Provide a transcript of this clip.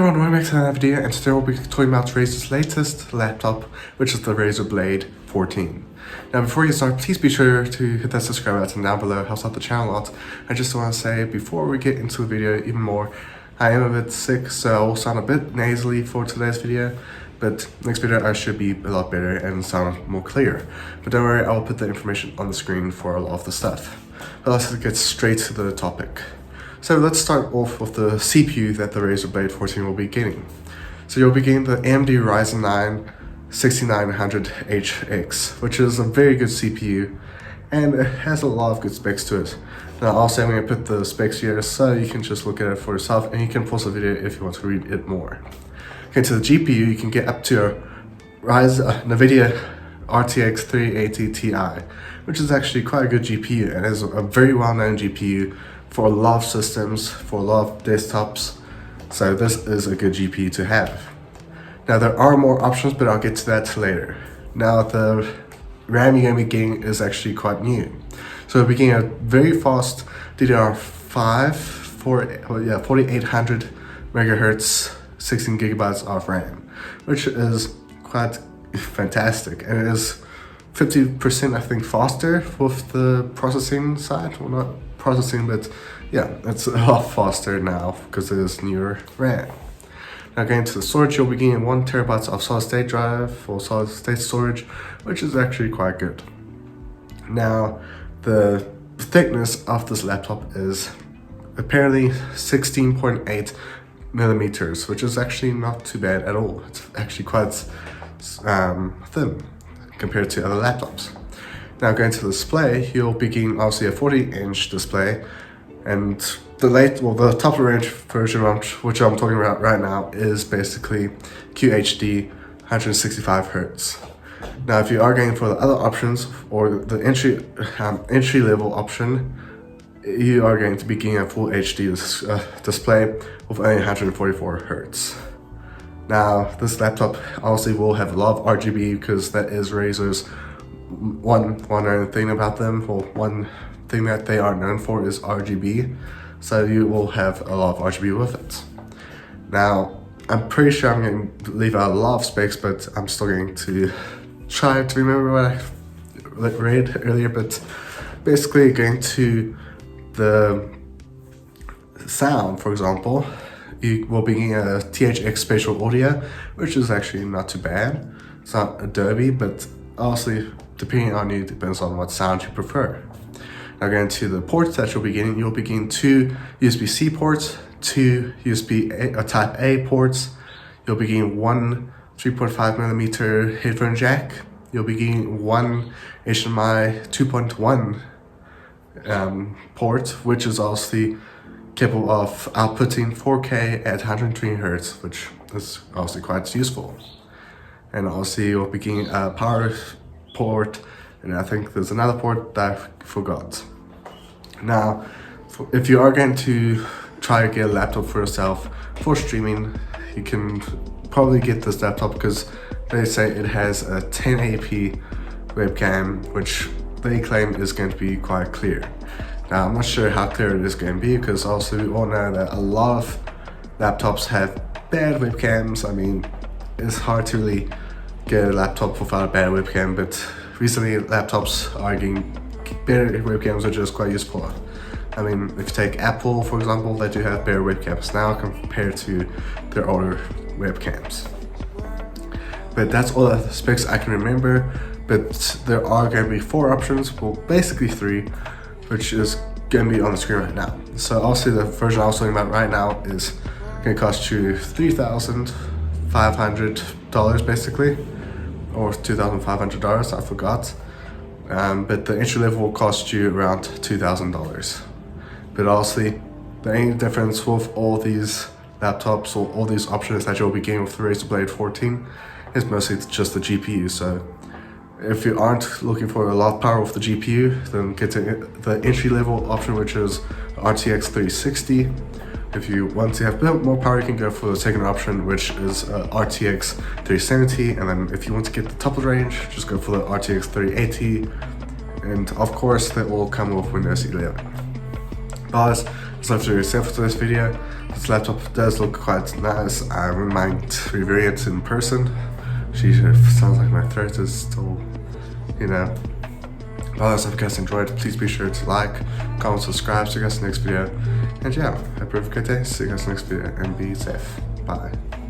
Everyone, welcome back to another video, and today we'll be talking about Razer's latest laptop, which is the Razer Blade 14. Now before you start, please be sure to hit that subscribe button down below, it helps out the channel a lot. I just want to say, before we get into the video even more, I am a bit sick, so I will sound a bit nasally for today's video, but next video I should be a lot better and sound more clear. But don't worry, I will put the information on the screen for a lot of the stuff. But let's get straight to the topic. So let's start off with the CPU that the Razer Blade 14 will be getting. So you'll be getting the AMD Ryzen 9 6900HX, which is a very good CPU, and it has a lot of good specs to it. Now also I'm going to put the specs here so you can just look at it for yourself, and you can pause the video if you want to read it more. Okay, to the GPU, you can get up to a NVIDIA RTX 380 Ti, which is actually quite a good GPU, and is a very well-known GPU for a lot of systems, for a lot of desktops, so this is a good GPU to have. Now there are more options, but I'll get to that later. Now the RAM you're going to be getting is actually quite new. So we're getting a very fast DDR5 4800 megahertz 16 gigabytes of RAM, which is quite fantastic, and it is 50% I think faster with the processing side. Well, not processing, but yeah, it's a lot faster now because it is newer RAM. Now going to the storage, you'll be getting 1 terabyte of solid state drive for solid state storage, which is actually quite good. Now the thickness of this laptop is apparently 16.8 millimeters, which is actually not too bad at all. It's actually quite thin compared to other laptops. Now going to the display, you'll be getting obviously a 40-inch display, and the top of the range version which I'm talking about right now is basically QHD 165 Hz. Now if you are going for the other options, or the entry level option, you are going to be getting a full HD display with only 144 Hz. Now this laptop obviously will have a lot of RGB because that is Razer's one thing about them, or one thing that they are known for is RGB, so you will have a lot of RGB with it. Now I'm pretty sure I'm going to leave out a lot of specs, but I'm still going to try to remember what I read earlier. But basically going to the sound, for example, you will be getting a THX spatial audio, which is actually not too bad. It's not Adobe, but honestly, depending on you, depends on what sound you prefer. Now going to the ports that you'll be getting 2 USB-C ports, 2 Type A ports. You'll be getting 1 3.5 millimeter headphone jack. You'll be getting 1 HDMI 2.1 port, which is also capable of outputting 4K at 120 Hz, which is obviously quite useful. And also you'll be getting a power port, and I think there's another port that I forgot. Now, if you are going to try to get a laptop for yourself for streaming, you can probably get this laptop because they say it has a 1080p webcam, which they claim is going to be quite clear. Now I'm not sure how clear it is going to be, because also we all know that a lot of laptops have bad webcams. I mean, it's hard to really get a laptop without a bad webcam, but recently laptops are getting better webcams, which is quite useful. I mean, if you take Apple for example, they do have better webcams now compared to their older webcams. But that's all the specs I can remember, but there are going to be 4 options, well basically 3, which is going to be on the screen right now. So obviously the version I was talking about right now is going to cost you $3,500 basically, or $2,500, I forgot. But the entry level will cost you around $2,000. But honestly, the only difference with all these laptops or all these options that you'll be getting with the Razer Blade 14 is mostly just the GPU. So if you aren't looking for a lot of power with the GPU, then get to the entry level option, which is RTX 360. If you want to have a bit more power, you can go for the second option, which is RTX 370. And then if you want to get the top of the range, just go for the RTX 380. And of course, they all come with Windows 11. But So after yourself for this video, this laptop does look quite nice. I wouldn't mind reviewing it in person. She sounds like my throat is still, you know. Otherwise, if you guys enjoyed, please be sure to like, comment, subscribe. See you guys in the next video. And yeah, have a good day. See you guys in the next video and be safe. Bye.